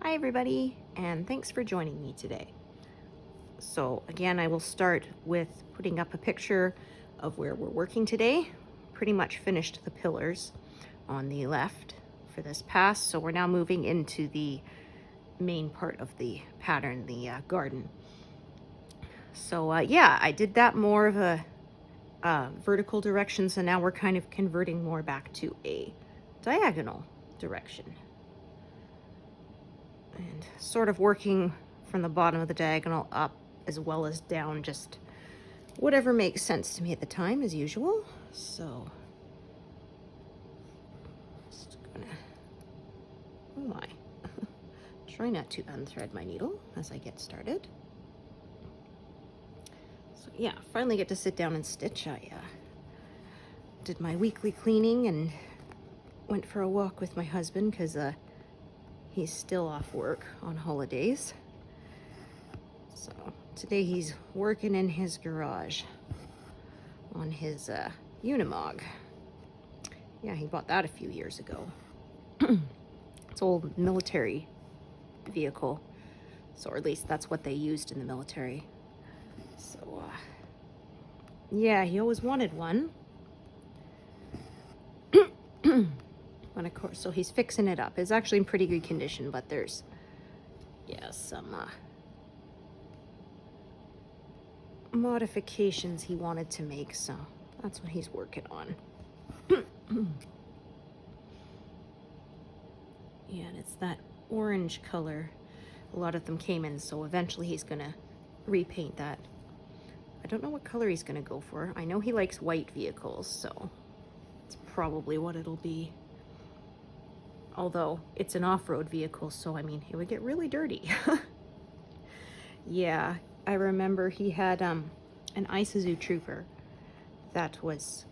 Hi everybody, and thanks for joining me today. So again, I will start with putting up a picture of where we're working today. Pretty much finished the pillars on the left for this pass, so we're now moving into the main part of the pattern, the garden. So yeah, I did that more of a vertical direction, so now we're kind of converting more back to a diagonal direction. And sort of working from the bottom of the diagonal up as well as down, just whatever makes sense to me at the time, as usual. So, just gonna, oh my, try not to unthread my needle as I get started. So yeah, finally get to sit down and stitch. I did my weekly cleaning and went for a walk with my husband because he's still off work on holidays. So today he's working in his garage on his Unimog. Yeah, he bought that a few years ago. It's an old military vehicle, so or at least that's what they used in the military. So yeah, he always wanted one. And of course, so he's fixing it up. It's actually in pretty good condition, but there's some modifications he wanted to make, so that's what he's working on. Yeah, and it's that orange color a lot of them came in, so eventually he's gonna repaint that. I don't know what color he's gonna go for. I know he likes white vehicles, so it's probably what it'll be. Although it's an off-road vehicle, so I mean, it would get really dirty. Yeah, I remember he had an Isuzu Trooper that was,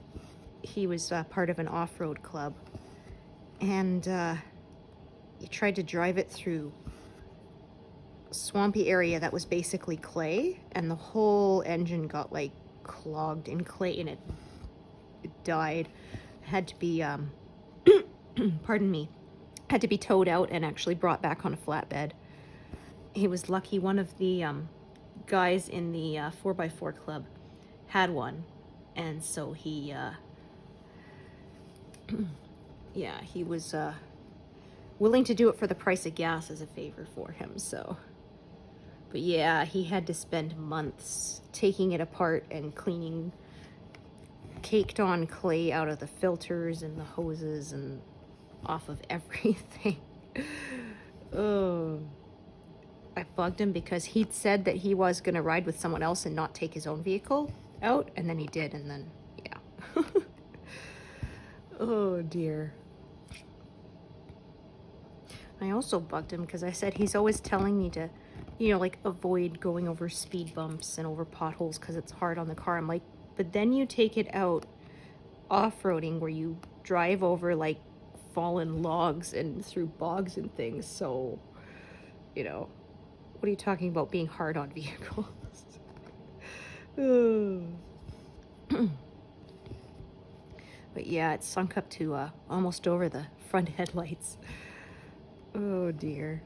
he was part of an off-road club, and he tried to drive it through a swampy area that was basically clay, and the whole engine got like clogged in clay and it died. It had to be pardon me, had to be towed out and actually brought back on a flatbed. He was lucky one of the guys in the 4x4 club had one, and so he yeah, he was willing to do it for the price of gas as a favor for him. So, but yeah, he had to spend months taking it apart and cleaning caked on clay out of the filters and the hoses and off of everything. Oh, I bugged him because he'd said that he was gonna ride with someone else and not take his own vehicle out, and then he did, and then yeah. Oh dear. I also bugged him because I said he's always telling me to, you know, like avoid going over speed bumps and over potholes because it's hard on the car. I'm like, but then you take it out off-roading where you drive over like fallen logs and through bogs and things. So, you know, what are you talking about being hard on vehicles? But yeah, it's sunk up to almost over the front headlights. Oh dear.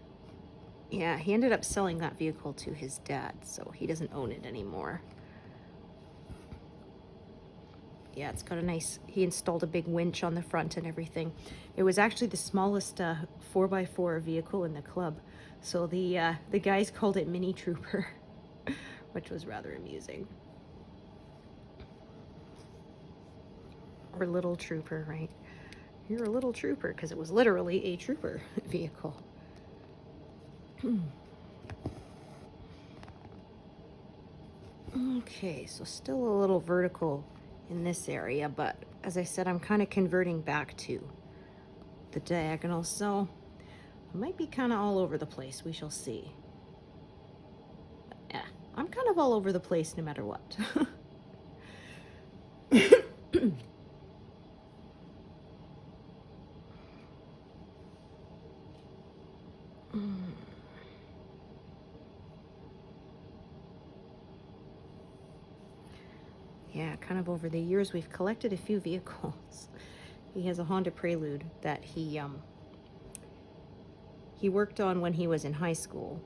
Yeah, he ended up selling that vehicle to his dad, so he doesn't own it anymore. Yeah, it's got a nice, he installed a big winch on the front and everything. It was actually the smallest 4x4 vehicle in the club, so the guys called it Mini Trooper, which was rather amusing. Or Little Trooper, right? You're a little trooper, because it was literally a trooper vehicle. Okay, so still a little vertical in this area, but as I said, I'm kind of converting back to the diagonal, so I might be kind of all over the place. We shall see. But, yeah, I'm kind of all over the place no matter what. Yeah, kind of over the years, we've collected a few vehicles. He has a Honda Prelude that he he worked on when he was in high school.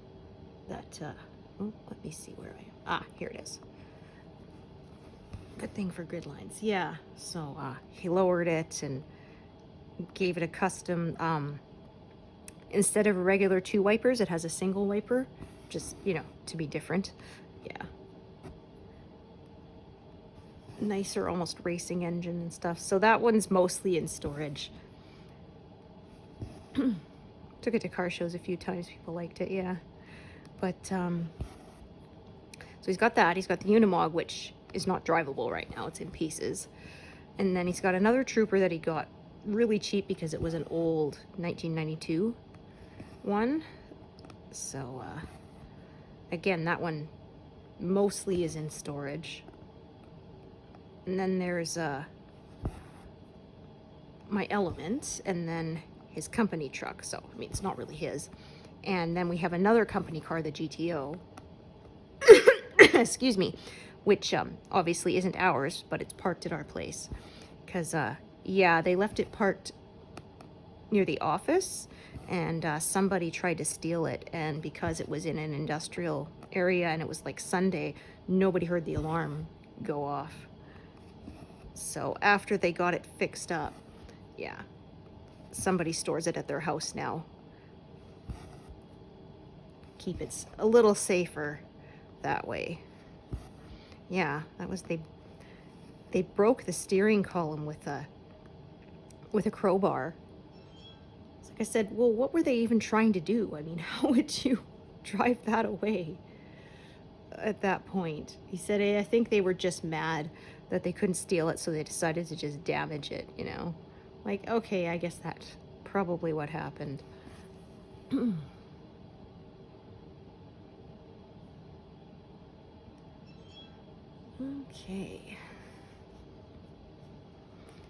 That, oh, let me see where I am. Ah, here it is. Good thing for grid lines. Yeah, so he lowered it and gave it a custom, instead of regular 2 wipers, it has a single wiper, just, you know, to be different. Yeah. Nicer, almost racing engine and stuff. So that one's mostly in storage. Took it to car shows a few times. People liked it, yeah. But, so he's got that. He's got the Unimog, which is not drivable right now. It's in pieces. And then he's got another Trooper that he got really cheap because it was an old 1992 one. So, again, that one mostly is in storage. And then there's my Element, and then his company truck. So, I mean, it's not really his. And then we have another company car, the GTO. Excuse me. Which obviously isn't ours, but it's parked at our place. Because, yeah, they left it parked near the office, and somebody tried to steal it. And because it was in an industrial area and it was like Sunday, nobody heard the alarm go off. So after they got it fixed up, yeah, somebody stores it at their house now. Keep it a little safer that way. Yeah, that was, they broke the steering column with a crowbar. It's like I said, well, what were they even trying to do? I mean, how would you drive that away at that point? He said, hey, I think they were just mad that they couldn't steal it, so they decided to just damage it, you know? Like, okay, I guess that's probably what happened. Okay.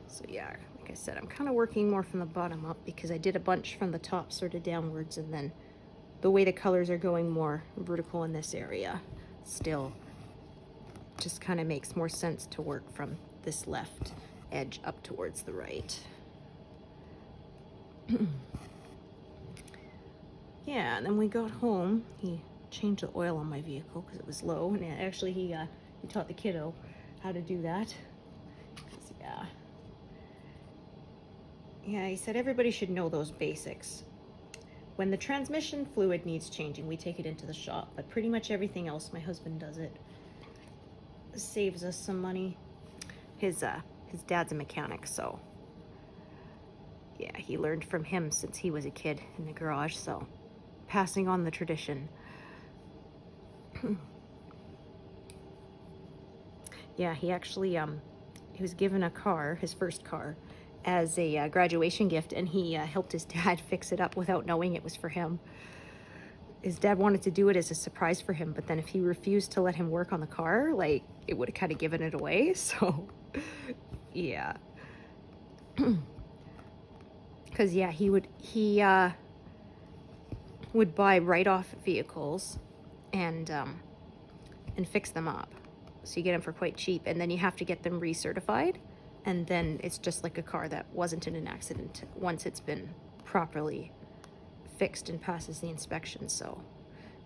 So yeah, like I said, I'm kind of working more from the bottom up because I did a bunch from the top sort of downwards, and then the way the colors are going more vertical in this area still just kind of makes more sense to work from this left edge up towards the right. Yeah, and then we got home. He changed the oil on my vehicle because it was low, and actually he taught the kiddo how to do that. Yeah, he said everybody should know those basics. When the transmission fluid needs changing, we take it into the shop, but pretty much everything else, my husband does it. Saves us some money. His dad's a mechanic, so yeah, he learned from him since he was a kid in the garage, so passing on the tradition. Yeah, he actually he was given a car, his first car, as a graduation gift, and he helped his dad fix it up without knowing it was for him. His dad wanted to do it as a surprise for him, but then if he refused to let him work on the car, like, it would have kind of given it away. So yeah. Because yeah, he would buy write-off vehicles and fix them up. So you get them for quite cheap, and then you have to get them recertified, and then it's just like a car that wasn't in an accident once it's been properly fixed and passes the inspection. So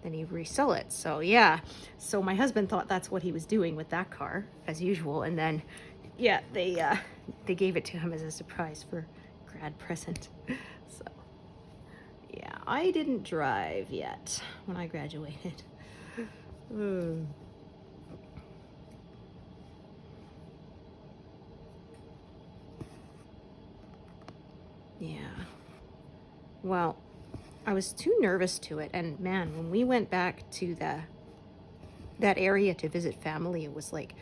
then you resell it. So yeah, so my husband thought that's what he was doing with that car as usual, and then yeah, they gave it to him as a surprise for grad present. So yeah, I didn't drive yet when I graduated. Yeah. Well, I was too nervous to it, and man, when we went back to that area to visit family, it was like,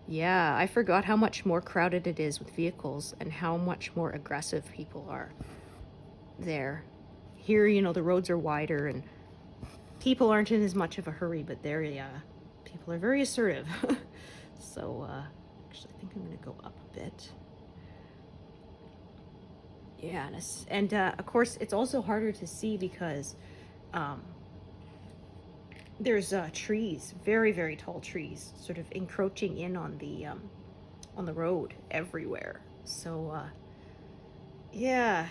yeah, I forgot how much more crowded it is with vehicles and how much more aggressive people are there. Here, you know, the roads are wider and people aren't in as much of a hurry, but there, yeah, people are very assertive. So, actually, I think I'm going to go up a bit. Yeah, and of course, it's also harder to see because there's trees, very, very tall trees, sort of encroaching in on the road everywhere. So, yeah,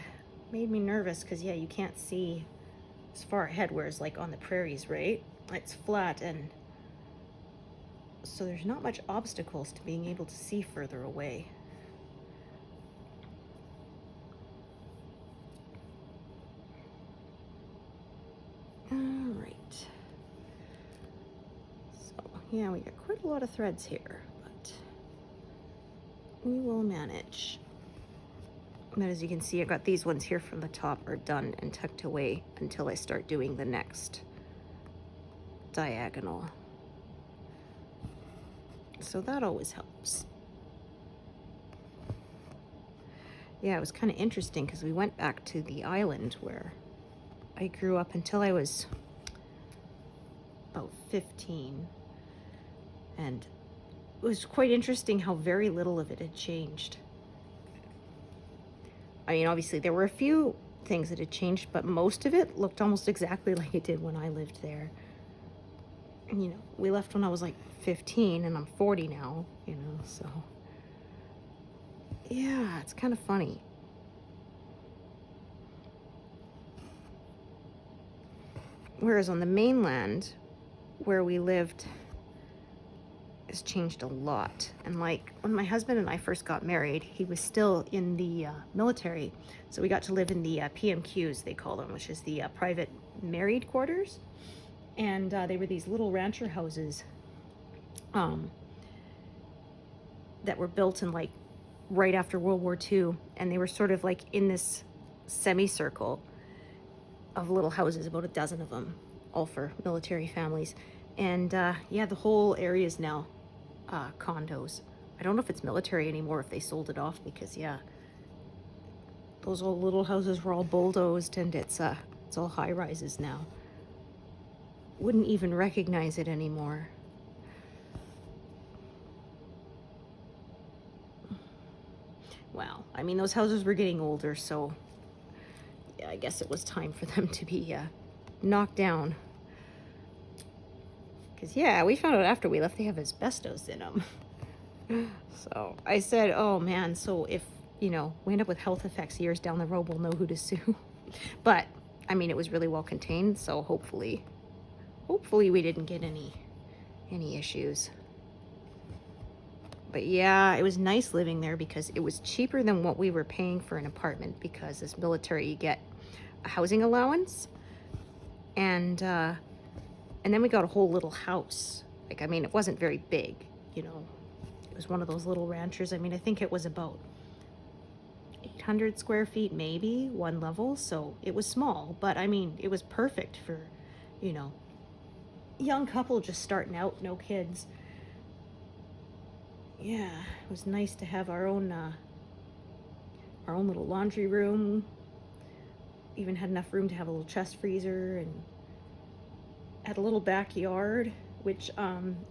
made me nervous because, yeah, you can't see as far ahead, whereas like on the prairies, right, it's flat, and so there's not much obstacles to being able to see further away. All right. So yeah, we got quite a lot of threads here, but we will manage. But as you can see, I got these ones here from the top are done and tucked away until I start doing the next diagonal. So that always helps. Yeah, it was kind of interesting because we went back to the island where I grew up until I was about 15. And it was quite interesting how very little of it had changed. I mean, obviously there were a few things that had changed, but most of it looked almost exactly like it did when I lived there. And, you know, we left when I was like 15 and I'm 40 now, you know, so yeah, it's kind of funny. Whereas on the mainland where we lived has changed a lot. And like when my husband and I first got married, he was still in the military. So we got to live in the PMQs, they call them, which is the private married quarters. And they were these little rancher houses that were built in like right after World War II. And they were sort of like in this semicircle of little houses, about a dozen of them, all for military families. And yeah, the whole area is now condos. I don't know if it's military anymore, if they sold it off, because yeah, those old little houses were all bulldozed, and it's all high rises now. Wouldn't even recognize it anymore. Well, I mean, those houses were getting older, so yeah, I guess it was time for them to be knocked down. Because yeah, we found out after we left they have asbestos in them. So I said, oh man, so if, you know, we end up with health effects years down the road, we'll know who to sue. But I mean, it was really well contained, so hopefully we didn't get any issues. But yeah, it was nice living there because it was cheaper than what we were paying for an apartment, because as military you get a housing allowance, and then we got a whole little house. Like, I mean, it wasn't very big, you know. It was one of those little ranchers. I mean, I think it was about 800 square feet, maybe, one level. So it was small, but I mean, it was perfect for, you know, young couple just starting out, no kids. Yeah, it was nice to have our own little laundry room. Even had enough room to have a little chest freezer, and had a little backyard, which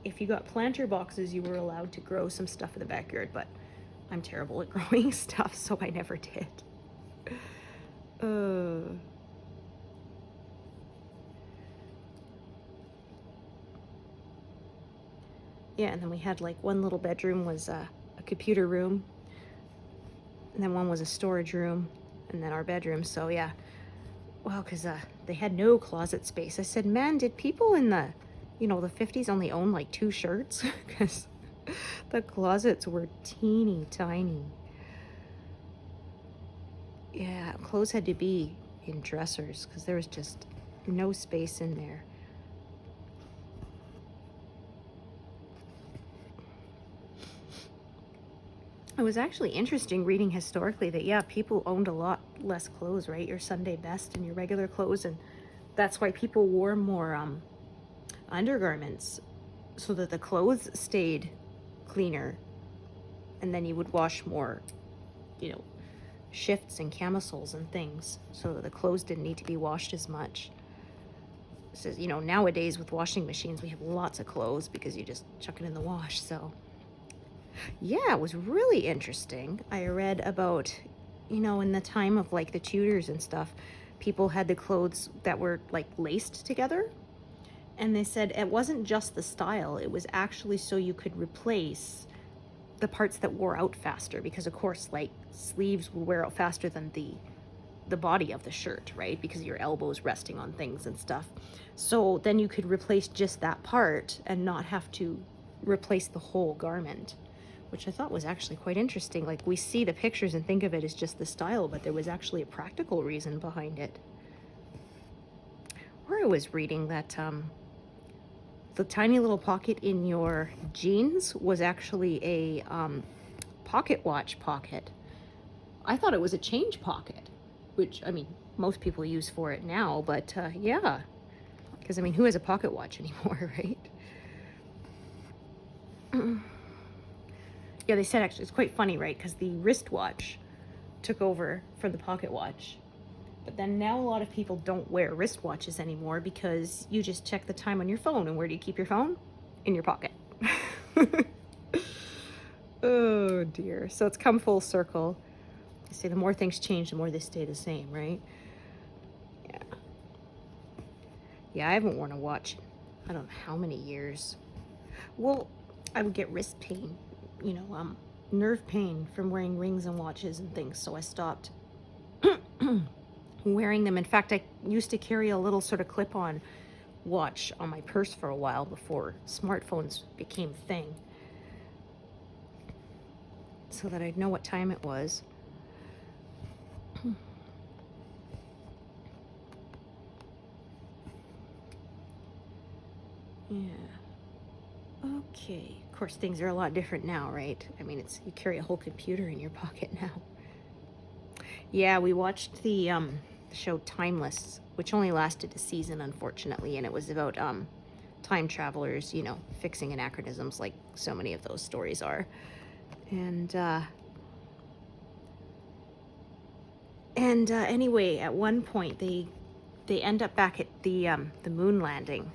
if you got planter boxes, you were allowed to grow some stuff in the backyard, but I'm terrible at growing stuff, so I never did. Yeah, and then we had like one little bedroom was a computer room, and then one was a storage room, and then our bedroom. So yeah, well, because they had no closet space. I said, man, did people in the, you know, the 50s only own like 2 shirts? Because the closets were teeny tiny. Yeah, clothes had to be in dressers because there was just no space in there. It was actually interesting reading historically that, yeah, people owned a lot less clothes, right? Your Sunday best and your regular clothes, and that's why people wore more undergarments, so that the clothes stayed cleaner, and then you would wash more, you know, shifts and camisoles and things, so that the clothes didn't need to be washed as much. So, you know, nowadays with washing machines, we have lots of clothes because you just chuck it in the wash, so... Yeah, it was really interesting. I read about, you know, in the time of like the Tudors and stuff, people had the clothes that were like laced together. And they said it wasn't just the style, it was actually so you could replace the parts that wore out faster. Because of course, like, sleeves will wear out faster than the the body of the shirt, right? Because your elbow's resting on things and stuff. So then you could replace just that part and not have to replace the whole garment, which I thought was actually quite interesting. Like, we see the pictures and think of it as just the style, but there was actually a practical reason behind it. Or I was reading that the tiny little pocket in your jeans was actually a pocket watch pocket. I thought it was a change pocket, which, I mean, most people use for it now, but yeah. Because, I mean, who has a pocket watch anymore, right? Yeah, they said, actually, it's quite funny, right? Because the wristwatch took over for the pocket watch. But then now a lot of people don't wear wristwatches anymore because you just check the time on your phone. And where do you keep your phone? In your pocket. Oh, dear. So it's come full circle. I say the more things change, the more they stay the same, right? Yeah. Yeah, I haven't worn a watch in I don't know how many years. Well, I would get wrist pain, you know, nerve pain from wearing rings and watches and things, so I stopped wearing them. In fact, I used to carry a little sort of clip-on watch on my purse for a while before smartphones became a thing, so that I'd know what time it was. Yeah. Okay. Of course, things are a lot different now, right? I mean, it's, you carry a whole computer in your pocket now. Yeah, we watched the show Timeless, which only lasted a season, unfortunately, and it was about time travelers, you know, fixing anachronisms like so many of those stories are. And anyway, at one point they end up back at the moon landing,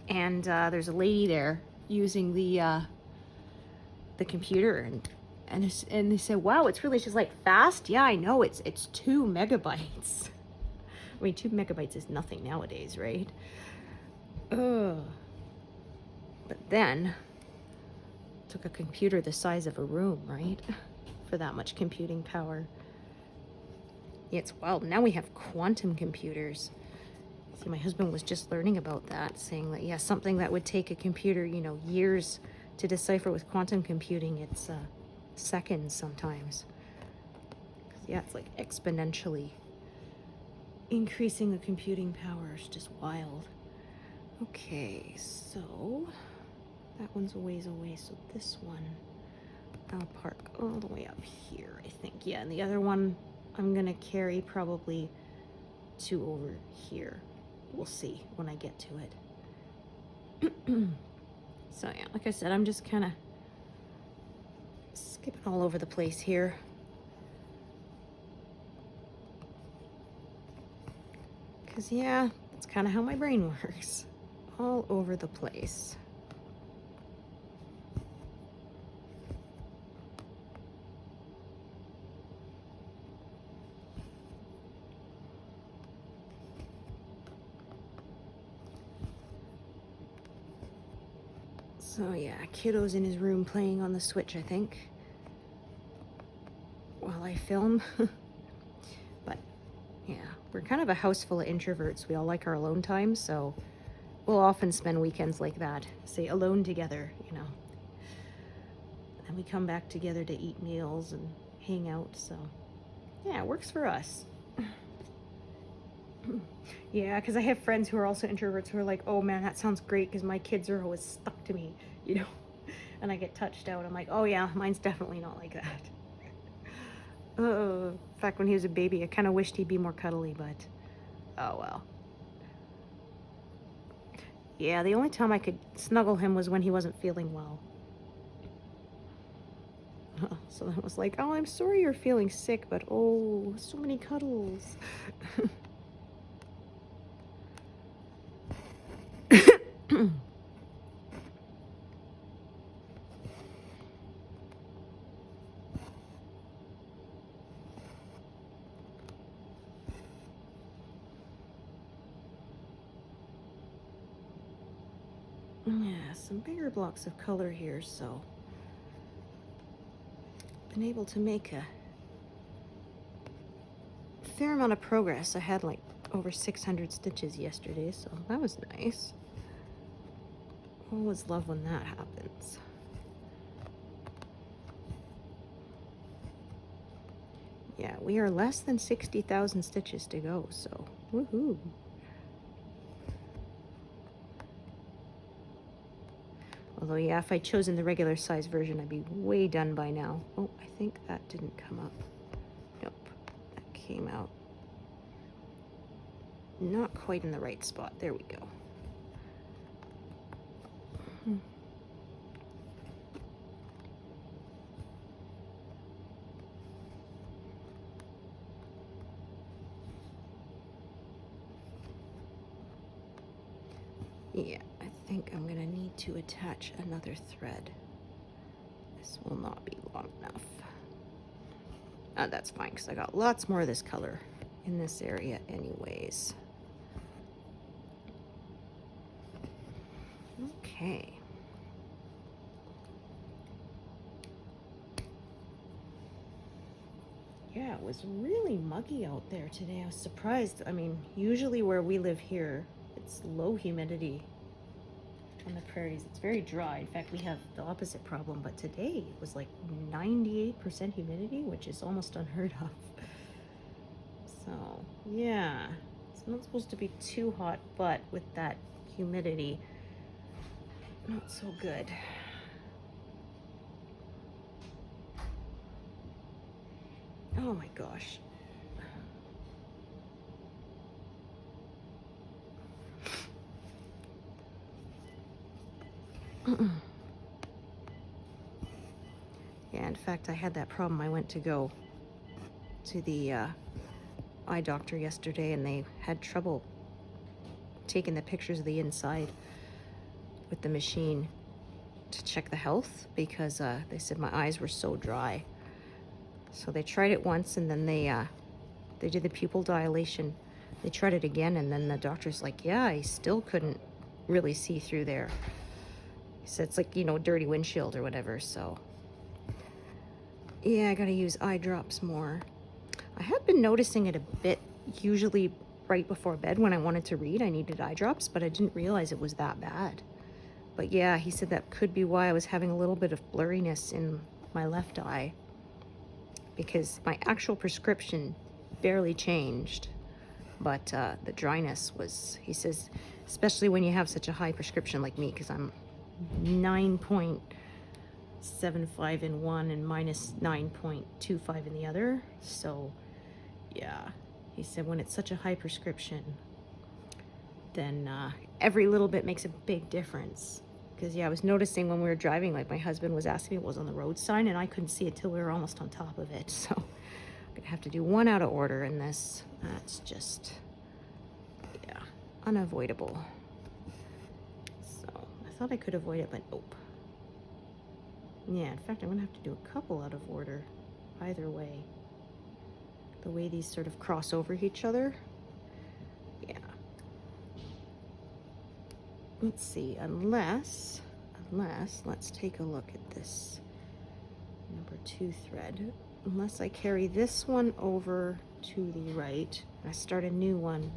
and there's a lady there using the computer, and they said, wow, it's really just like fast. Yeah, I know, it's 2 megabytes. I mean, 2 megabytes is nothing nowadays, right? Ugh. But then took a computer the size of a room, right? For that much computing power. Yeah, it's wild. Now we have quantum computers. See, my husband was just learning about that, saying that, yeah, something that would take a computer, you know, years to decipher with quantum computing, it's seconds sometimes. Yeah, it's like exponentially increasing the computing power. Is just wild. Okay, so that one's a ways away, so this one I'll park all the way up here, I think. Yeah, and the other one I'm gonna carry probably to over here. We'll see when I get to it. So yeah, like I said, I'm just kind of skipping all over the place here. Because yeah, that's kind of how my brain works. All over the place. So yeah, kiddo's in his room playing on the Switch, I think, while I film. But yeah, we're kind of a house full of introverts. We all like our alone time, so we'll often spend weekends like that, say alone together, you know. And we come back together to eat meals and hang out, so yeah, it works for us. Yeah, because I have friends who are also introverts who are like, oh man, that sounds great because my kids are always stuck to me, you know, and I get touched out. I'm like, oh yeah, mine's definitely not like that. In fact, when he was a baby, I kind of wished he'd be more cuddly, but oh well. Yeah, the only time I could snuggle him was when he wasn't feeling well. So then it was like, oh, I'm sorry you're feeling sick, but oh, so many cuddles. Yeah, some bigger blocks of color here, so been able to make a fair amount of progress. I had like over 600 stitches yesterday, so that was nice. Always love when that happens. Yeah, we are less than 60,000 stitches to go, so woohoo. Although, yeah, if I'd chosen the regular size version, I'd be way done by now. Oh, I think that didn't come up. Nope, that came out not quite in the right spot. There we go. Yeah, I think I'm gonna need to attach another thread. This will not be long enough. That's fine, because I got lots more of this color in this area anyways. Okay. Yeah, it was really muggy out there today. I was surprised. I mean, usually where we live here, it's low humidity on the prairies. It's very dry. In fact, we have the opposite problem, but today it was like 98% humidity, which is almost unheard of. So, yeah, it's not supposed to be too hot, but with that humidity, not so good. Oh my gosh. Yeah, in fact, I had that problem. I went to go to the eye doctor yesterday, and they had trouble taking the pictures of the inside with the machine to check the health, because they said my eyes were so dry. So they tried it once, and then they did the pupil dilation. They tried it again, and then the doctor's like, yeah, I still couldn't really see through there. He said it's like, you know, dirty windshield or whatever. So yeah, I gotta use eye drops more. I have been noticing it a bit, usually right before bed when I wanted to read, I needed eye drops, but I didn't realize it was that bad. But yeah, he said that could be why I was having a little bit of blurriness in my left eye, because my actual prescription barely changed, but the dryness was, he says, especially when you have such a high prescription like me, because I'm 9.75 in one and minus 9.25 in the other. So yeah, he said when it's such a high prescription, then every little bit makes a big difference. Because yeah, I was noticing when we were driving, like my husband was asking me what was on the road sign, and I couldn't see it till we were almost on top of it. So I'm gonna have to do one out of order in this. That's just, yeah, unavoidable. So I thought I could avoid it, but nope. Yeah, in fact, I'm gonna have to do a couple out of order either way. The way these sort of cross over each other. Yeah. Let's see, unless, let's take a look at this number 2 thread. Unless I carry this one over to the right, and I start a new one.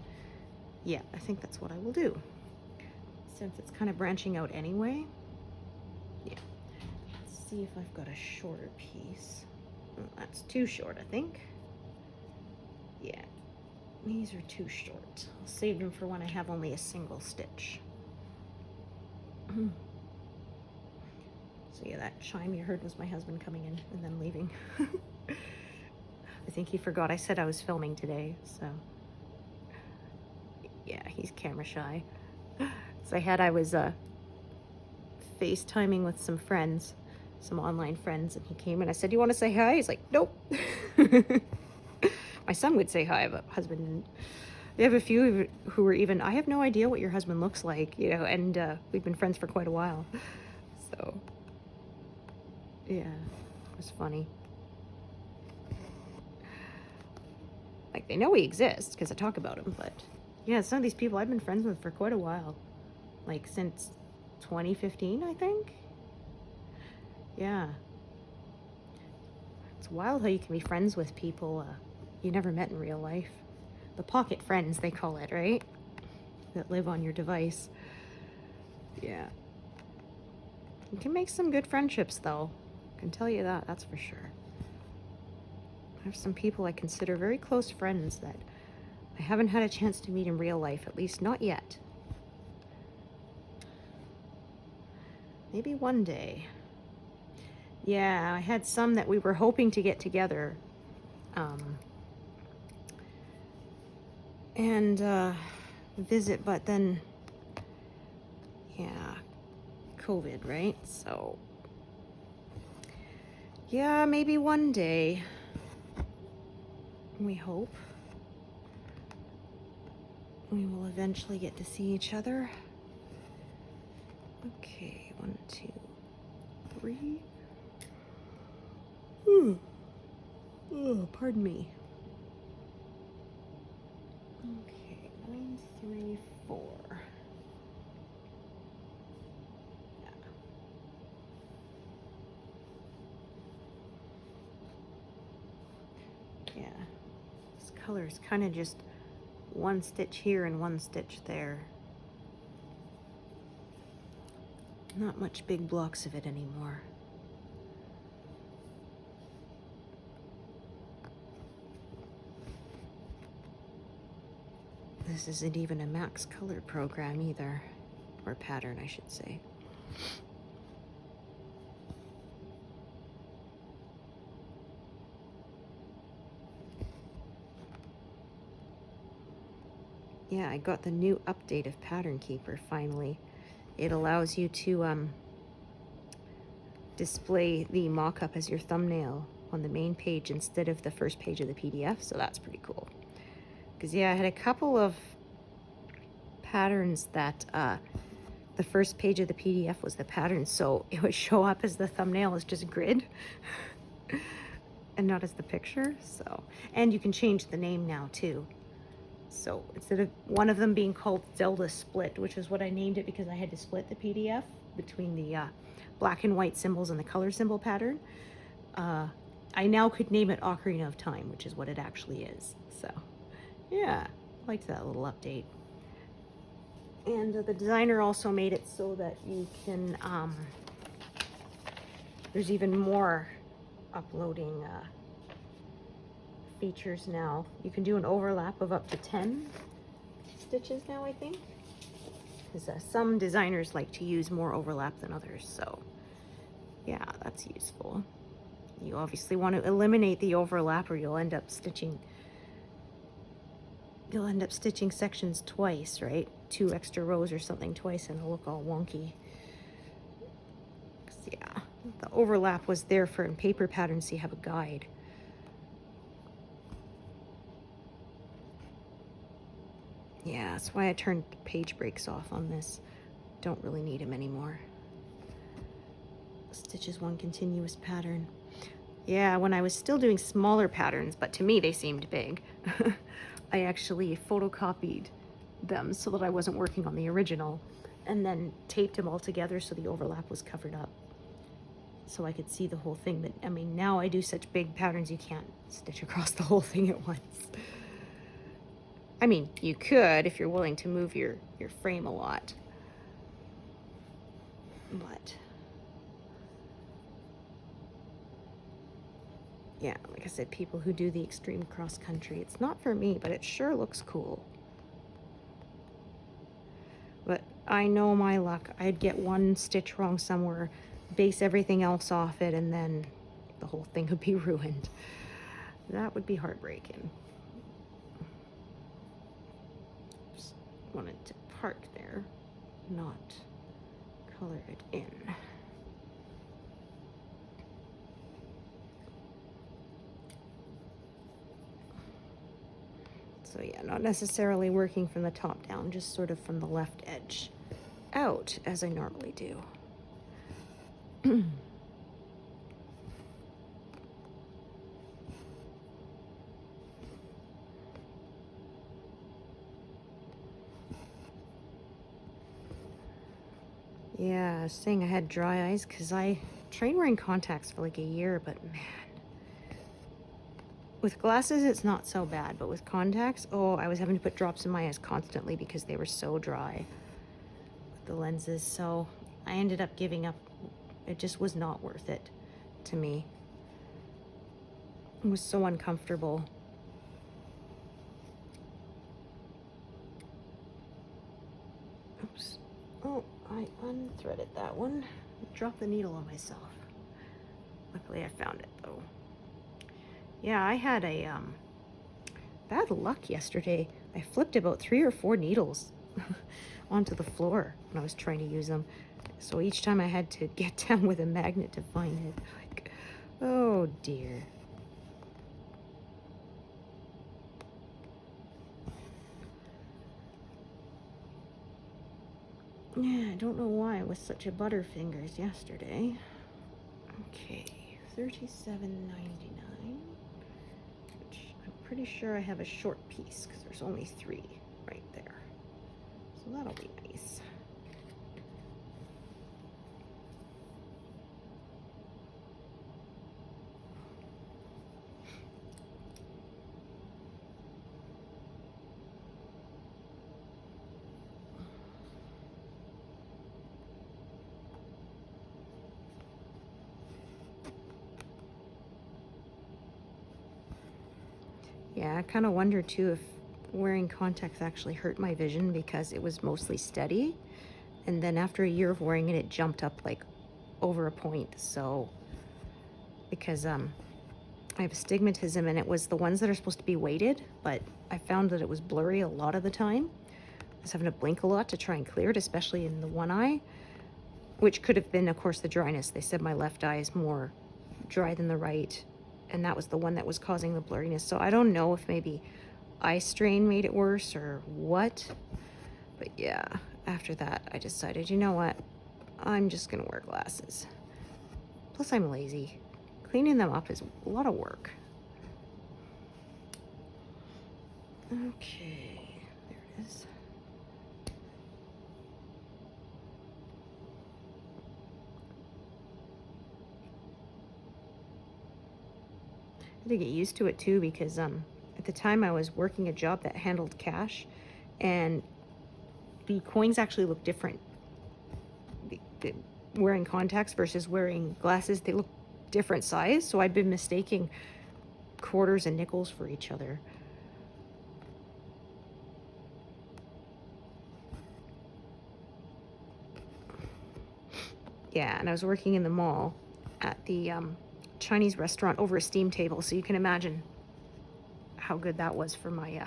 Yeah, I think that's what I will do. Since it's kind of branching out anyway. Yeah. Let's see if I've got a shorter piece. Oh, that's too short, I think. Yeah, these are too short. I'll save them for when I have only a single stitch. So yeah, that chime you heard was my husband coming in and then leaving. I think he forgot I said I was filming today, so yeah, he's camera shy. So I was FaceTiming with some friends, some online friends, and he came and I said, "You want to say hi?" He's like, "Nope." My son would say hi, but husband didn't. They have a few who were even, I have no idea what your husband looks like, you know, and we've been friends for quite a while. So, yeah, it was funny. Like, they know he exists because I talk about him, but yeah, some of these people I've been friends with for quite a while. Like, since 2015, I think? Yeah. It's wild how you can be friends with people, you never met in real life. The pocket friends, they call it, right? That live on your device. Yeah. You can make some good friendships, though. I can tell you that, that's for sure. I have some people I consider very close friends that I haven't had a chance to meet in real life, at least not yet. Maybe one day. Yeah, I had some that we were hoping to get together. And visit, but then, yeah, COVID, right? So, yeah, maybe one day. We hope we will eventually get to see each other. Okay, 1, 2, 3. Oh, pardon me. Okay, 9, 3, 4. Yeah. This color is kind of just one stitch here and one stitch there. Not much big blocks of it anymore. This isn't even a max color program either, or pattern, I should say. Yeah, I got the new update of Pattern Keeper finally. It allows you to display the mock-up as your thumbnail on the main page instead of the first page of the PDF, so that's pretty cool. Because yeah, I had a couple of patterns that the first page of the PDF was the pattern, so it would show up as the thumbnail as just grid and not as the picture. So, and you can change the name now too. So instead of one of them being called Zelda Split, which is what I named it because I had to split the PDF between the black and white symbols and the color symbol pattern, I now could name it Ocarina of Time, which is what it actually is. So yeah, I liked that little update. And the designer also made it so that you can, there's even more uploading features now. You can do an overlap of up to 10 stitches now, I think. Because some designers like to use more overlap than others, so yeah, that's useful. You obviously want to eliminate the overlap or you'll end up stitching sections twice, right? 2 extra rows or something twice and it'll look all wonky. Yeah, the overlap was there for in paper patterns so you have a guide. Yeah, that's why I turned page breaks off on this. Don't really need them anymore. Stitches one continuous pattern. Yeah, when I was still doing smaller patterns, but to me they seemed big, I actually photocopied them so that I wasn't working on the original and then taped them all together so the overlap was covered up so I could see the whole thing. But I mean, now I do such big patterns you can't stitch across the whole thing at once. I mean, you could if you're willing to move your frame a lot, but yeah, like I said, people who do the extreme cross country, it's not for me, but it sure looks cool. But I know my luck. I'd get one stitch wrong somewhere, base everything else off it, and then the whole thing would be ruined. That would be heartbreaking. Just wanted to park there, not color it in. So yeah, not necessarily working from the top down, just sort of from the left edge out, as I normally do. Yeah, I was saying I had dry eyes because I trained wearing contacts for like a year, but man, With glasses, it's not so bad, but with contacts, oh, I was having to put drops in my eyes constantly because they were so dry with the lenses. So I ended up giving up. It just was not worth it to me. It was so uncomfortable. Oops. Oh, I unthreaded that one. Dropped the needle on myself. Luckily I found it though. Yeah, I had a bad luck yesterday. I flipped about 3 or 4 needles onto the floor when I was trying to use them. So each time I had to get down with a magnet to find it. Like, oh dear. Yeah, I don't know why I was such a butterfingers yesterday. Okay, $37.99. Which I'm pretty sure I have a short piece because there's only 3 right there. So that'll be nice. Yeah, I kind of wonder too if wearing contacts actually hurt my vision because it was mostly steady. And then after a year of wearing it, it jumped up like over a point. So, because I have astigmatism and it was the ones that are supposed to be weighted, but I found that it was blurry a lot of the time. I was having to blink a lot to try and clear it, especially in the one eye, which could have been, of course, the dryness. They said my left eye is more dry than the right, and that was the one that was causing the blurriness. So I don't know if maybe eye strain made it worse or what, but yeah, after that I decided, you know what, I'm just gonna wear glasses. Plus I'm lazy. Cleaning them up is a lot of work. Okay, there it is. I had to get used to it too because at the time I was working a job that handled cash, and the coins actually look different. Wearing contacts versus wearing glasses, they look different size, so I'd been mistaking quarters and nickels for each other. Yeah, and I was working in the mall at the Chinese restaurant over a steam table, so you can imagine how good that was for my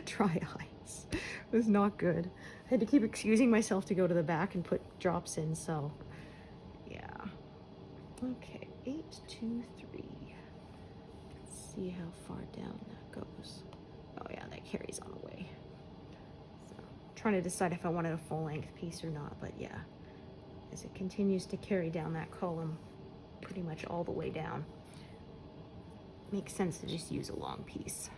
dry eyes. It was not good. I had to keep excusing myself to go to the back and put drops in, so yeah. Okay, 823. Let's see how far down that goes. Oh yeah, that carries on the way. So I'm trying to decide if I wanted a full length piece or not, but yeah, as it continues to carry down that column pretty much all the way down, makes sense to just use a long piece.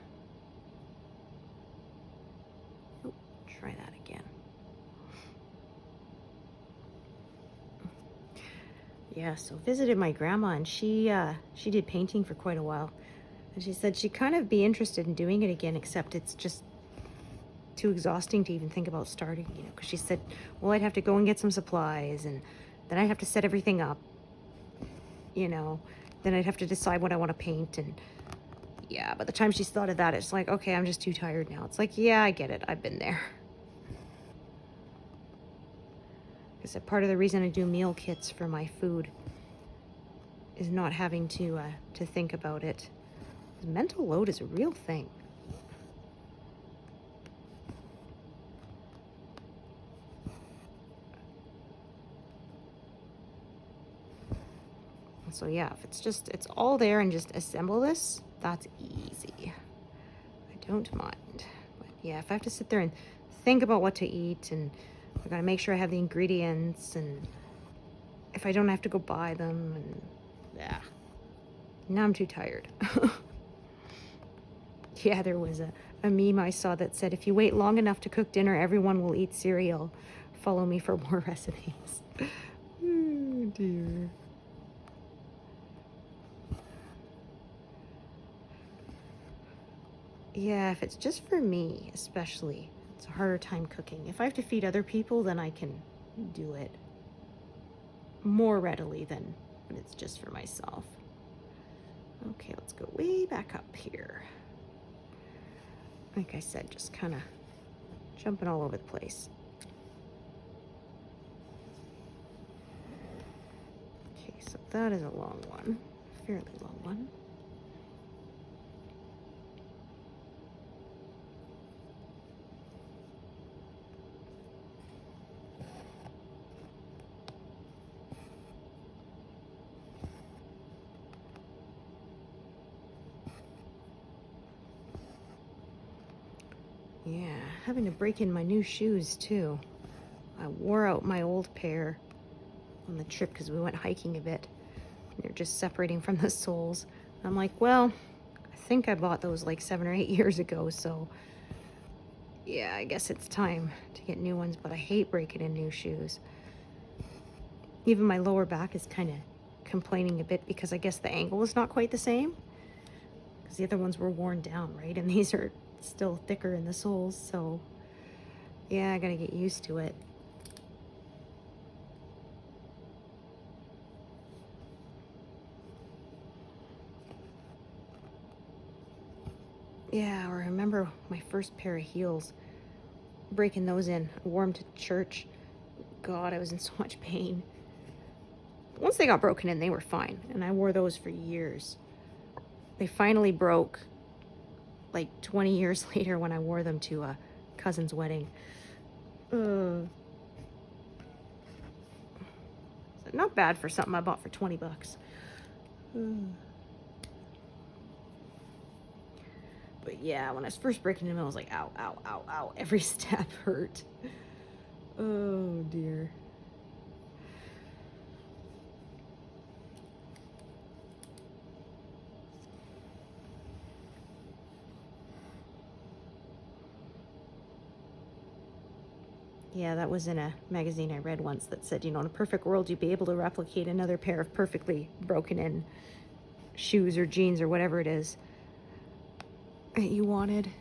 Oh, try that again. Yeah, so visited my grandma, and she did painting for quite a while, and she said she'd kind of be interested in doing it again, except it's just too exhausting to even think about starting, you know, because she said, well, I'd have to go and get some supplies, and then I'd have to set everything up, you know, then I'd have to decide what I want to paint, and yeah, by the time she's thought of that, it's like, okay, I'm just too tired now. It's like, yeah, I get it, I've been there. Because part of the reason I do meal kits for my food is not having to think about it. Mental load is a real thing. So yeah, if it's all there and just assemble this, that's easy. I don't mind. But yeah, if I have to sit there and think about what to eat, and I gotta make sure I have the ingredients, and if I don't have to go buy them, and yeah, now I'm too tired. Yeah, there was a meme I saw that said, if you wait long enough to cook dinner, everyone will eat cereal. Follow me for more recipes. Oh dear. Yeah, if it's just for me, especially, it's a harder time cooking. If I have to feed other people, then I can do it more readily than when it's just for myself. Okay, let's go way back up here. Like I said, just kind of jumping all over the place. Okay, so that is a long one, fairly long one. Yeah, having to break in my new shoes too. I wore out my old pair on the trip because we went hiking a bit. They're just separating from the soles. I'm like, well, I think I bought those like 7 or 8 years ago, so yeah, I guess it's time to get new ones, but I hate breaking in new shoes. Even my lower back is kind of complaining a bit because I guess the angle is not quite the same. Because the other ones were worn down, right? And these are still thicker in the soles, so yeah, I gotta get used to it. Yeah, I remember my first pair of heels, breaking those in. I wore them to church. God, I was in so much pain. Once they got broken in, they were fine, and I wore those for years. They finally broke like 20 years later when I wore them to a cousin's wedding. Not bad for something I bought for 20 bucks. But yeah, when I was first breaking them, I was like, ow, ow, ow, ow. Every step hurt. Oh dear. Yeah, that was in a magazine I read once that said, in a perfect world, you'd be able to replicate another pair of perfectly broken in shoes or jeans or whatever it is that you wanted.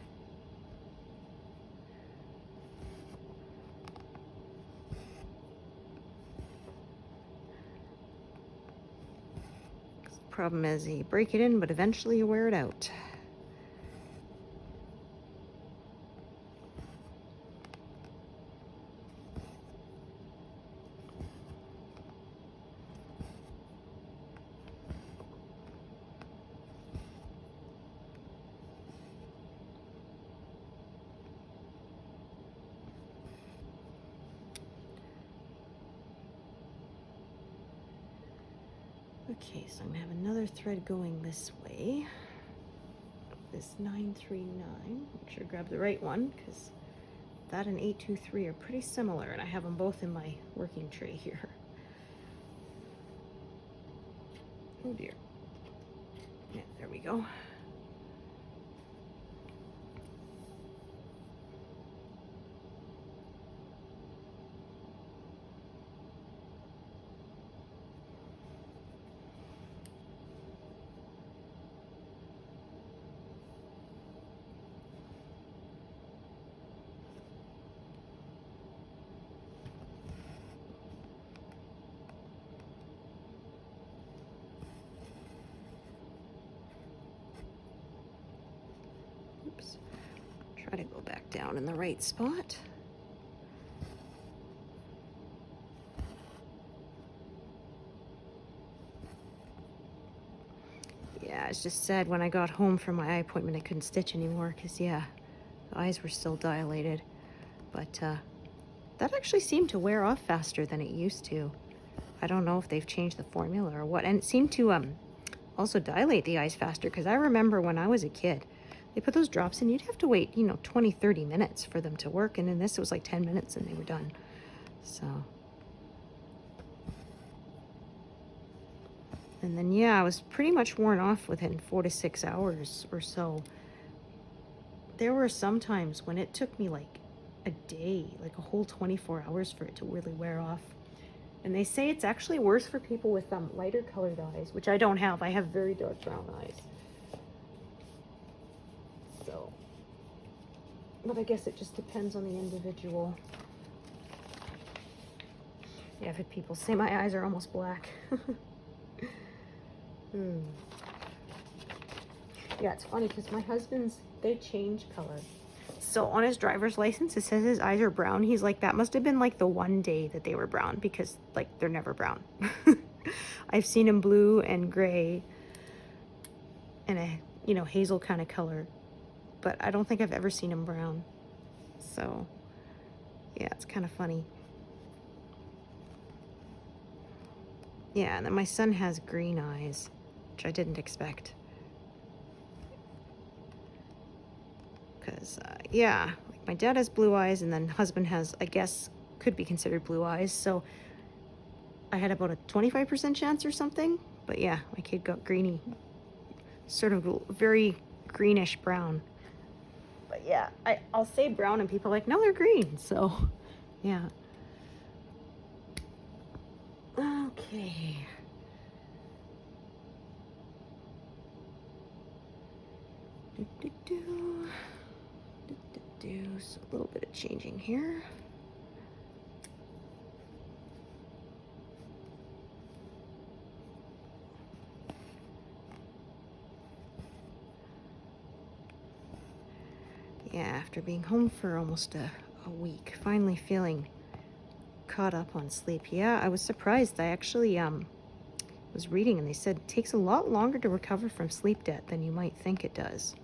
The problem is you break it in, but eventually you wear it out. Okay, so I'm gonna have another thread going this way. This 939. Make sure to grab the right one because that and 823 are pretty similar, and I have them both in my working tray here. Oh dear. Yeah, there we go. Oops. Try to go back down in the right spot. Yeah, it's just sad when I got home from my eye appointment I couldn't stitch anymore because, yeah, the eyes were still dilated. But that actually seemed to wear off faster than it used to. I don't know if they've changed the formula or what. And it seemed to also dilate the eyes faster because I remember when I was a kid, they put those drops in, you'd have to wait, 20, 30 minutes for them to work. And in this, it was like 10 minutes and they were done. So. And then, yeah, I was pretty much worn off within 4 to 6 hours or so. There were some times when it took me like a day, like a whole 24 hours for it to really wear off. And they say it's actually worse for people with lighter colored eyes, which I don't have. I have very dark brown eyes. So But I guess it just depends on the individual. Yeah, I've had people say my eyes are almost black. Yeah, it's funny because my husband's, they change color. So on his driver's license, it says his eyes are brown. He's like, that must have been like the one day that they were brown, because like they're never brown. I've seen him blue and gray and a, you know, hazel kind of color, but I don't think I've ever seen him brown. So yeah, it's kind of funny. Yeah, and then my son has green eyes, which I didn't expect. Because, yeah, like my dad has blue eyes, and then husband has, I guess, could be considered blue eyes. So I had about a 25% chance or something. But yeah, my kid got greeny, sort of very greenish brown. But yeah, I'll say brown, and people are like, no, they're green. So, yeah. Okay. So a little bit of changing here. Yeah, after being home for almost a week, finally feeling caught up on sleep. Yeah, I was surprised. I actually was reading, and they said it takes a lot longer to recover from sleep debt than you might think it does.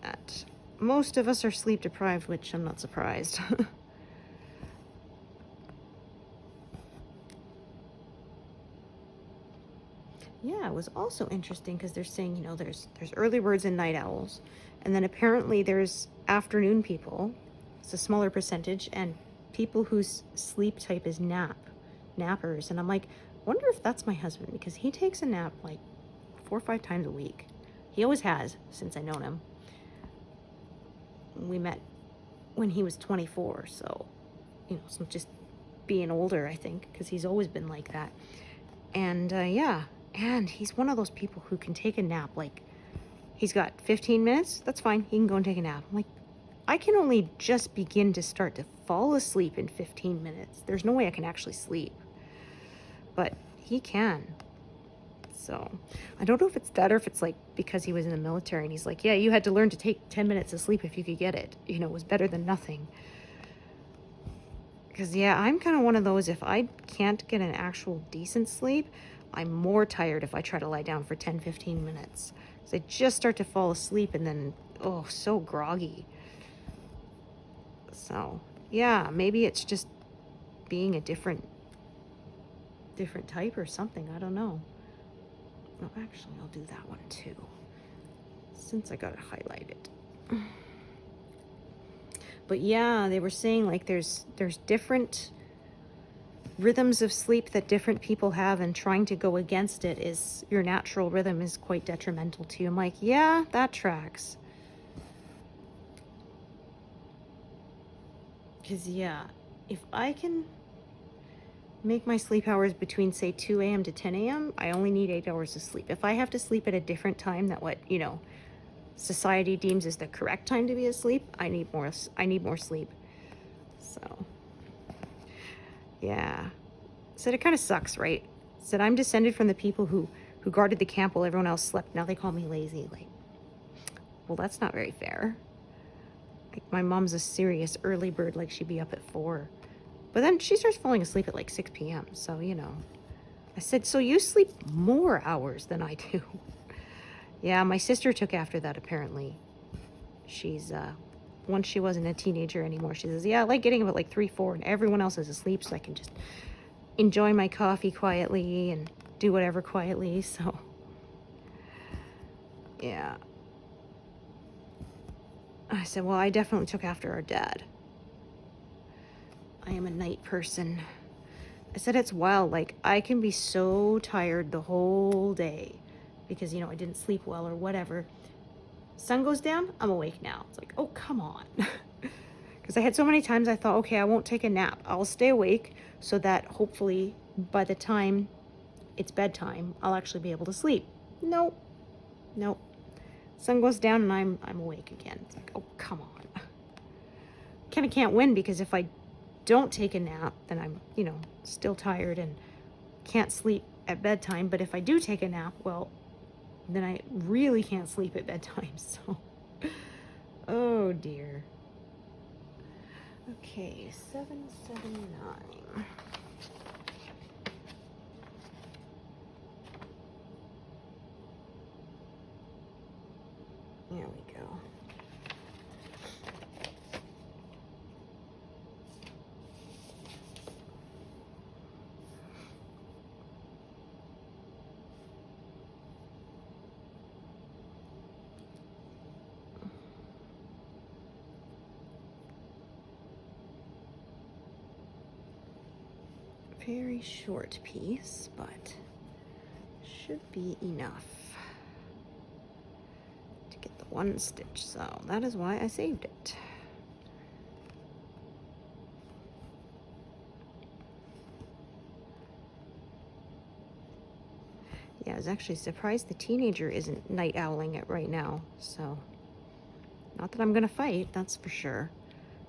That most of us are sleep deprived, which I'm not surprised. Yeah, it was also interesting because they're saying, you know, there's early birds and night owls, and then apparently there's afternoon people. It's a smaller percentage, and people whose sleep type is nappers. And I'm like, wonder if that's my husband, because he takes a nap like 4 or 5 times a week. He always has since I've known him. We met when he was 24, so, you know, so just being older, I think, because he's always been like that. And yeah, and he's one of those people who can take a nap. Like, he's got 15 minutes, that's fine, he can go and take a nap. I'm like, I can only just begin to start to fall asleep in 15 minutes. There's no way I can actually sleep, but he can. So I don't know if it's that, or if it's like because he was in the military and he's like, yeah, you had to learn to take 10 minutes of sleep if you could get it. You know, it was better than nothing. Because, yeah, I'm kind of one of those, if I can't get an actual decent sleep, I'm more tired if I try to lie down for 10, 15 minutes. Because I just start to fall asleep, and then, oh, so groggy. So, yeah, maybe it's just being a different type or something. I don't know. No, actually, I'll do that one too, since I got it highlighted. But yeah, they were saying like there's different rhythms of sleep that different people have, and trying to go against it is, your natural rhythm is quite detrimental to you. I'm like, yeah, that tracks. Because, yeah, if I can make my sleep hours between, say, 2 a.m. to 10 a.m., I only need 8 hours of sleep. If I have to sleep at a different time that what, you know, society deems is the correct time to be asleep, I need more sleep. So, yeah. Said it kind of sucks, right? Said I'm descended from the people who guarded the camp while everyone else slept. Now they call me lazy. Like, well, that's not very fair. Like, my mom's a serious early bird, like she'd be up at 4. But then she starts falling asleep at like 6 p.m. So, you know. I said, so you sleep more hours than I do. Yeah, my sister took after that, apparently. She's, once she wasn't a teenager anymore, she says, yeah, I like getting up at like 3, 4, and everyone else is asleep, so I can just enjoy my coffee quietly and do whatever quietly. So, yeah. I said, well, I definitely took after our dad. I am a night person. I said, it's wild. Like, I can be so tired the whole day because, you know, I didn't sleep well or whatever. Sun goes down, I'm awake now. It's like, oh, come on. Because I had so many times I thought, okay, I won't take a nap. I'll stay awake so that hopefully by the time it's bedtime, I'll actually be able to sleep. Nope. Sun goes down and I'm awake again. It's like, oh, come on. Kind of can't win, because if I don't take a nap, then I'm, you know, still tired and can't sleep at bedtime. But if I do take a nap, well, then I really can't sleep at bedtime. So, oh dear. Okay, 779. There we go. Very short piece, but should be enough to get the one stitch, so that is why I saved it. Yeah, I was actually surprised the teenager isn't night owling it right now, so not that I'm gonna fight, that's for sure.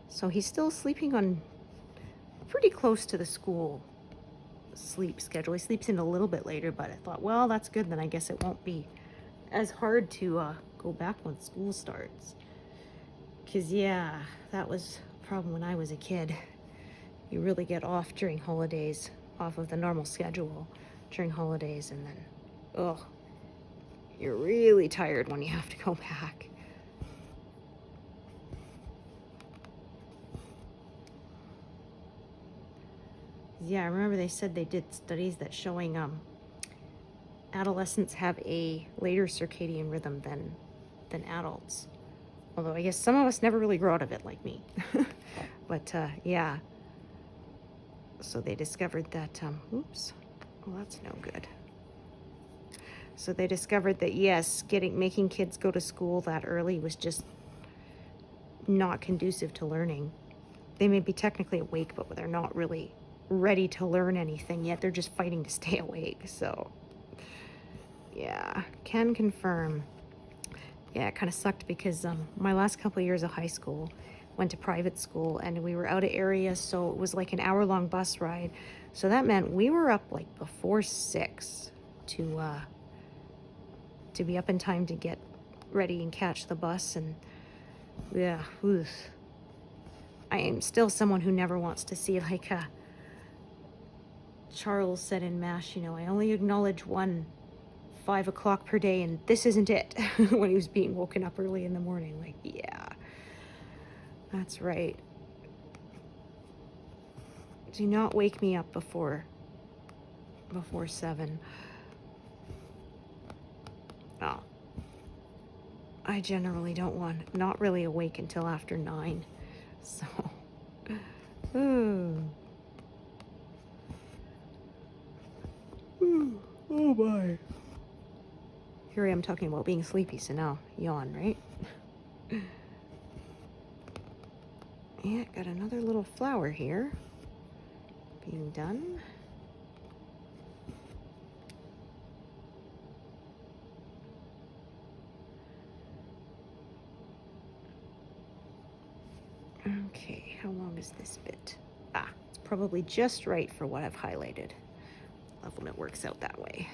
So he's still sleeping on pretty close to the school sleep schedule. He sleeps in a little bit later, but I thought, well, that's good, then I guess it won't be as hard to go back when school starts. Because yeah, that was a problem when I was a kid. You really get off during holidays, off of the normal schedule during holidays, and then, oh, you're really tired when you have to go back. Yeah, I remember they said they did studies that showing adolescents have a later circadian rhythm than adults. Although I guess some of us never really grow out of it like me. But yeah. So they discovered that, oops, well, that's no good. So they discovered that yes, making kids go to school that early was just not conducive to learning. They may be technically awake, but they're not really ready to learn anything yet. They're just fighting to stay awake. So yeah, can confirm. Yeah, it kind of sucked because my last couple of years of high school went to private school, and we were out of area, so it was like an hour-long bus ride. So that meant we were up like before 6 to be up in time to get ready and catch the bus. And yeah, oof. I am still someone who never wants to see, like Charles said in MASH, you know, I only acknowledge 5 o'clock per day, and this isn't it. When he was being woken up early in the morning. Like, yeah, that's right. Do not wake me up before 7. Oh, I generally not really awake until after 9. So, oh my. Here I am talking about being sleepy, so now yawn, right? Yeah, got another little flower here being done. Okay, how long is this bit? Ah, it's probably just right for what I've highlighted. Love when it works out that way.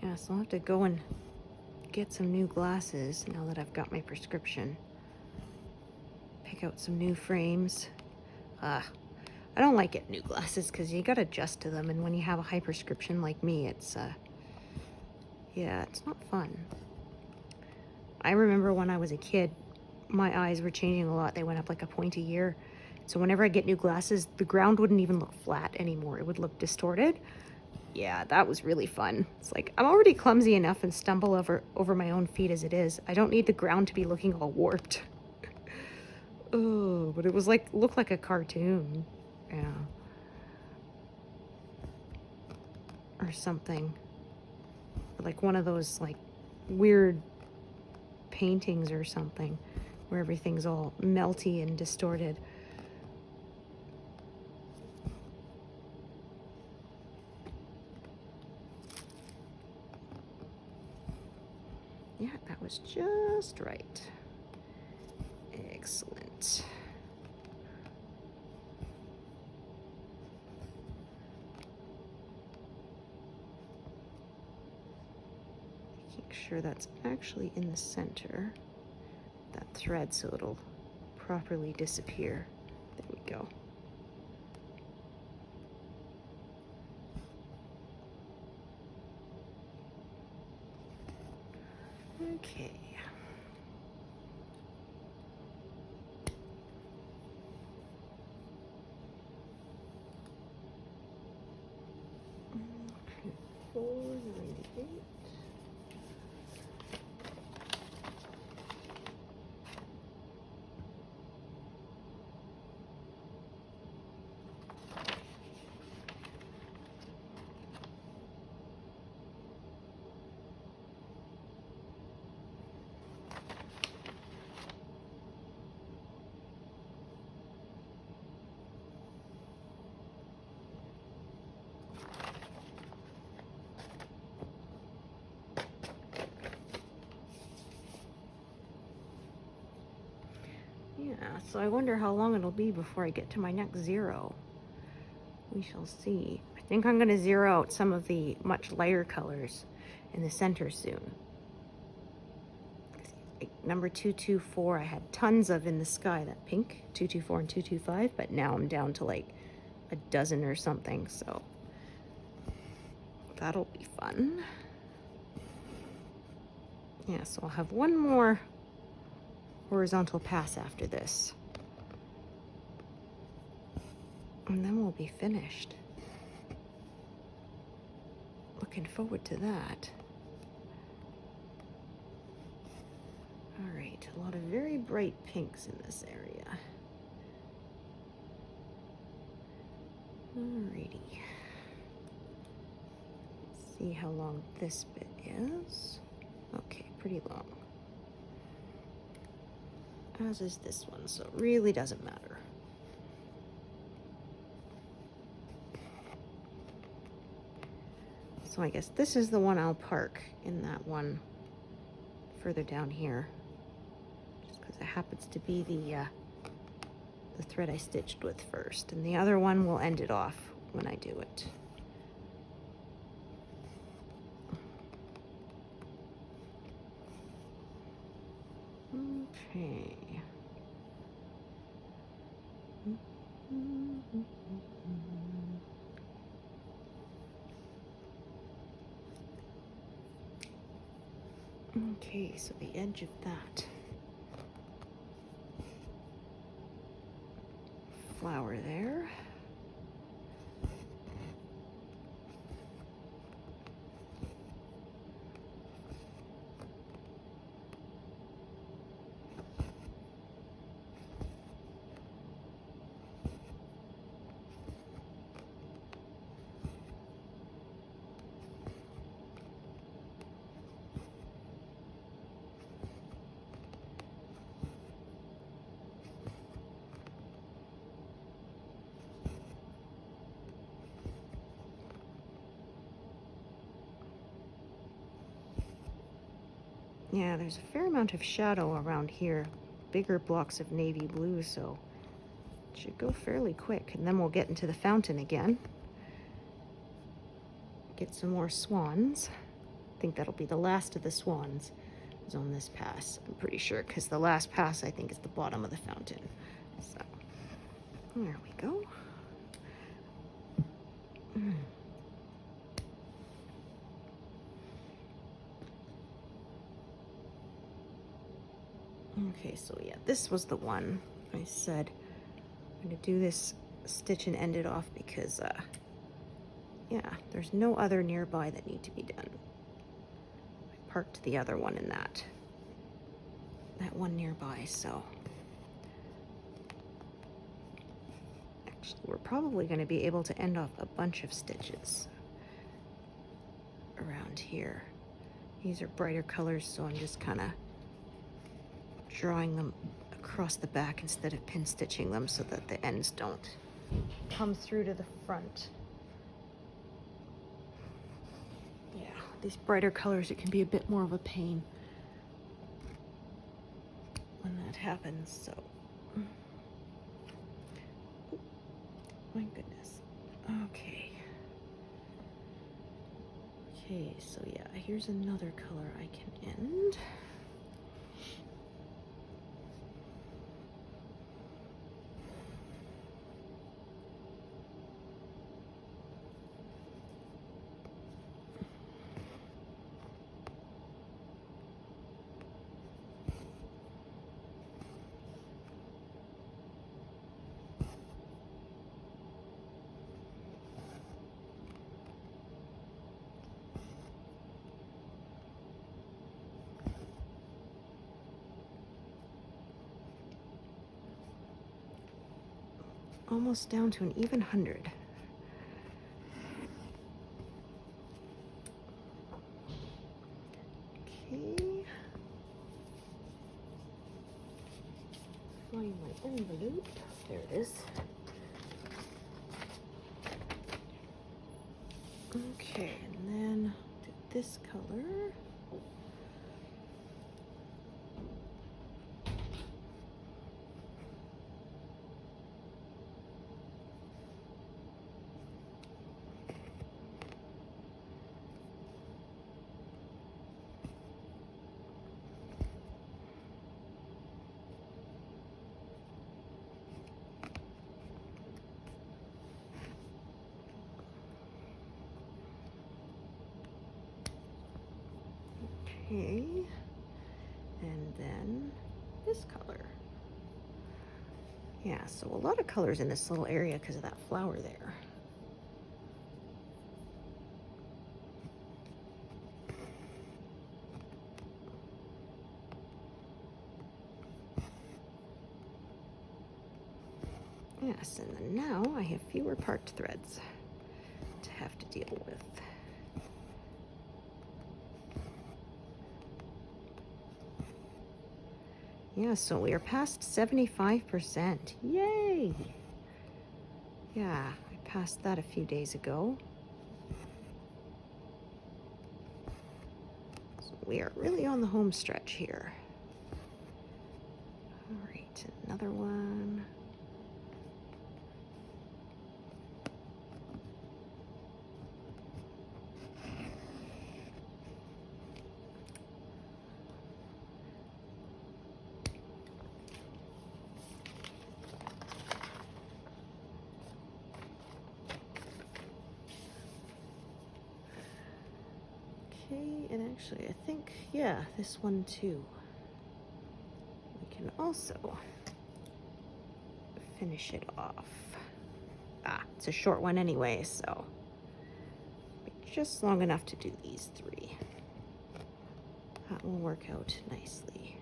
Yeah, so I'll have to go and get some new glasses now that I've got my prescription. Pick out some new frames. I don't like getting new glasses because you gotta adjust to them, and when you have a high prescription like me, it's yeah, it's not fun. I remember when I was a kid, my eyes were changing a lot. They went up like a point a year. So whenever I get new glasses, the ground wouldn't even look flat anymore. It would look distorted. Yeah, that was really fun. It's like, I'm already clumsy enough and stumble over my own feet as it is. I don't need the ground to be looking all warped. Oh, but it was like, looked like a cartoon. Yeah. or something. Like one of those like weird paintings or something where everything's all melty and distorted. Yeah, that was just right. Excellent. Make sure that's actually in the center, that thread, so it'll properly disappear. There we go. Okay. Okay, 498. Yeah, so I wonder how long it'll be before I get to my next zero. We shall see. I think I'm going to zero out some of the much lighter colors in the center soon. Like number 224, I had tons of in the sky, that pink, 224 and 225, but now I'm down to like a dozen or something, so that'll be fun. Yeah, so I'll have one more horizontal pass after this. And then we'll be finished. Looking forward to that. All right, a lot of very bright pinks in this area. Alrighty. Let's see how long this bit is. Okay, pretty long. As is this one, so it really doesn't matter. So I guess this is the one I'll park in that one further down here, just because it happens to be the thread I stitched with first, and the other one will end it off when I do it. Okay. Okay, so the edge of that flower there. Yeah, there's a fair amount of shadow around here. Bigger blocks of navy blue, so it should go fairly quick. And then we'll get into the fountain again. Get some more swans. I think that'll be the last of the swans is on this pass. I'm pretty sure, because the last pass, I think, is the bottom of the fountain. So, there we go. Okay, so yeah, this was the one I said I'm going to do this stitch and end it off because, yeah, there's no other nearby that need to be done. I parked the other one in that one nearby, so. Actually, we're probably going to be able to end off a bunch of stitches. around here. These are brighter colors, so I'm just kind of drawing them across the back instead of pin stitching them so that the ends don't come through to the front. Yeah, these brighter colors, it can be a bit more of a pain when that happens, so. Oh, my goodness. Okay. Okay, so yeah, here's another color I can end. Almost down to an even 100. Okay. Find my envelope. There it is. Okay, and then do this color. Okay, and then this color. Yeah, so a lot of colors in this little area because of that flower there. Yes, and then now I have fewer part threads to have to deal with. Yeah, so we are past 75%. Yay! Yeah, I passed that a few days ago. So we are really on the home stretch here. All right, another one. Okay, and actually I think, yeah, this one too. We can also finish it off. Ah, it's a short one anyway, so just long enough to do these three. That will work out nicely.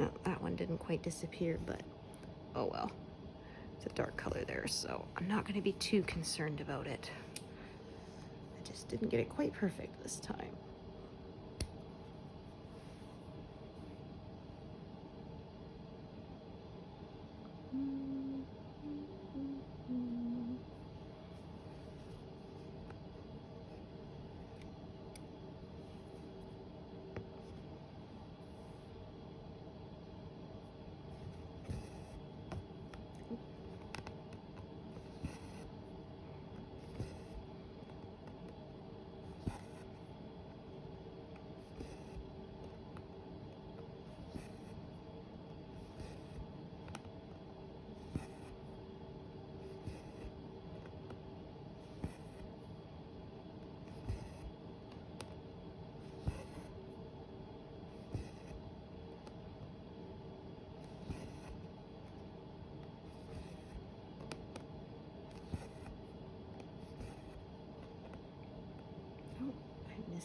Oh, that one didn't quite disappear, but oh well. It's a dark color there, so I'm not going to be too concerned about it. I just didn't get it quite perfect this time.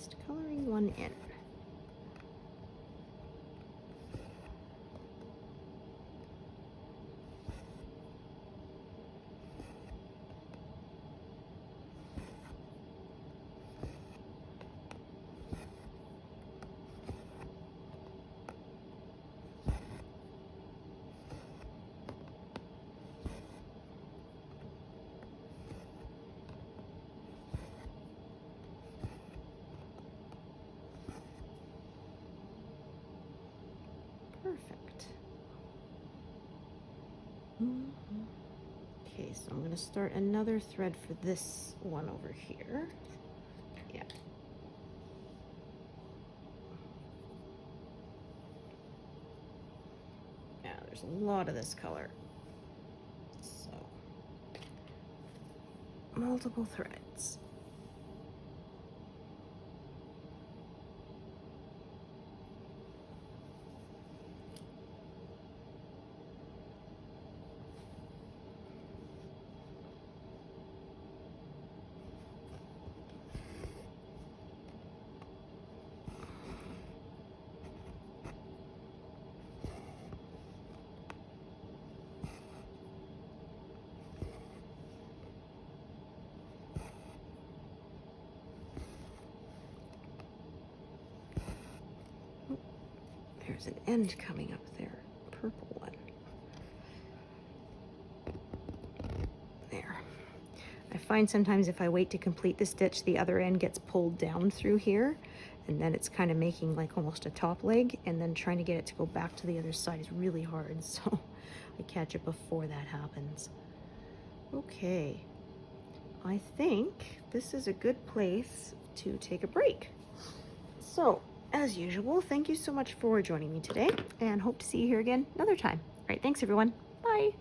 Just coloring one in. Perfect. Okay, so I'm going to start another thread for this one over here. Yeah. Yeah, there's a lot of this color. So, multiple threads. There's an end coming up there, purple one. There. I find sometimes if I wait to complete the stitch, the other end gets pulled down through here, and then it's kind of making like almost a top leg, and then trying to get it to go back to the other side is really hard, so I catch it before that happens. Okay, I think this is a good place to take a break. So, as usual, thank you so much for joining me today, and hope to see you here again another time. All right, thanks everyone. Bye.